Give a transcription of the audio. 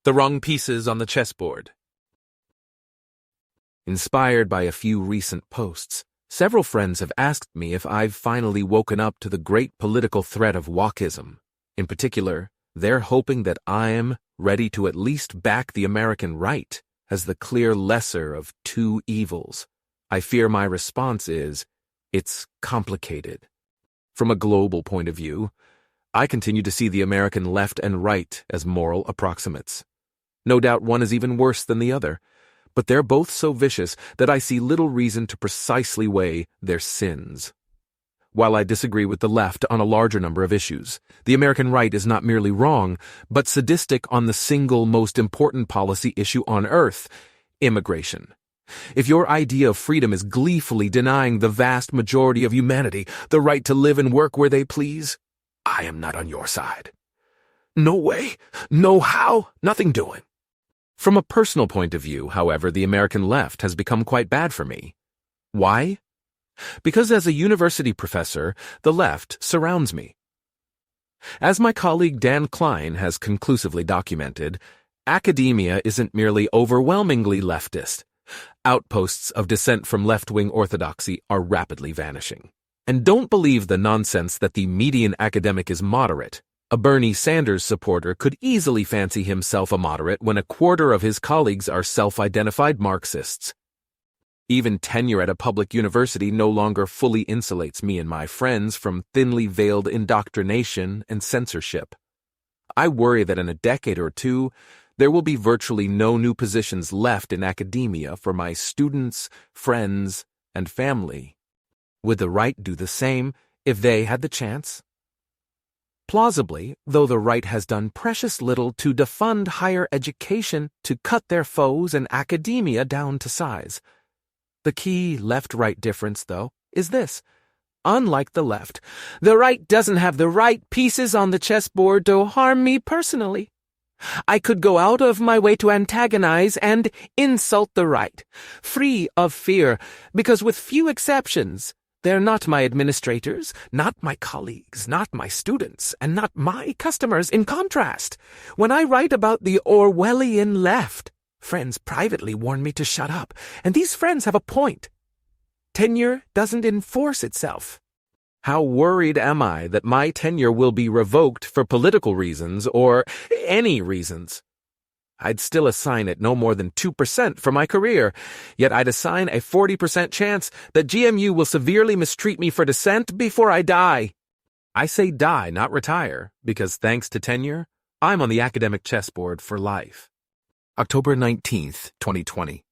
The wrong pieces on the chessboard. Inspired by a few recent posts, several friends have asked me if I've finally woken up to the great political threat of wokeism. In particular, they're hoping that I'm ready to at least back the American right as the clear lesser of two evils. I fear my response is, it's complicated. From a global point of view, I continue to see the American left and right as moral approximates. No doubt one is even worse than the other, but they're both so vicious that I see little reason to precisely weigh their sins. While I disagree with the left on a larger number of issues, the American right is not merely wrong, but sadistic on the single most important policy issue on earth, immigration. If your idea of freedom is gleefully denying the vast majority of humanity the right to live and work where they please, I am not on your side. No way, no how, nothing doing. From a personal point of view, however, the American left has become quite bad for me. Why? Because as a university professor, the left surrounds me. As my colleague Dan Klein has conclusively documented, academia isn't merely overwhelmingly leftist. Outposts of dissent from left-wing orthodoxy are rapidly vanishing. And don't believe the nonsense that the median academic is moderate. A Bernie Sanders supporter could easily fancy himself a moderate when a quarter of his colleagues are self-identified Marxists. Even tenure at a public university no longer fully insulates me and my friends from thinly veiled indoctrination and censorship. I worry that in a decade or two, there will be virtually no new positions left in academia for my students, friends, and family. Would the right do the same if they had the chance? Plausibly, though the right has done precious little to defund higher education to cut their foes and academia down to size. The key left-right difference, though, is this. Unlike the left, the right doesn't have the right pieces on the chessboard to harm me personally. I could go out of my way to antagonize and insult the right, free of fear, because with few exceptions, they're not my administrators, not my colleagues, not my students, and not my customers. In contrast, when I write about the Orwellian left, friends privately warn me to shut up, and these friends have a point. Tenure doesn't enforce itself. How worried am I that my tenure will be revoked for political reasons or any reasons? I'd still assign it no more than 2% for my career, yet I'd assign a 40% chance that GMU will severely mistreat me for dissent before I die. I say die, not retire, because thanks to tenure, I'm on the academic chessboard for life. October 19th, 2020.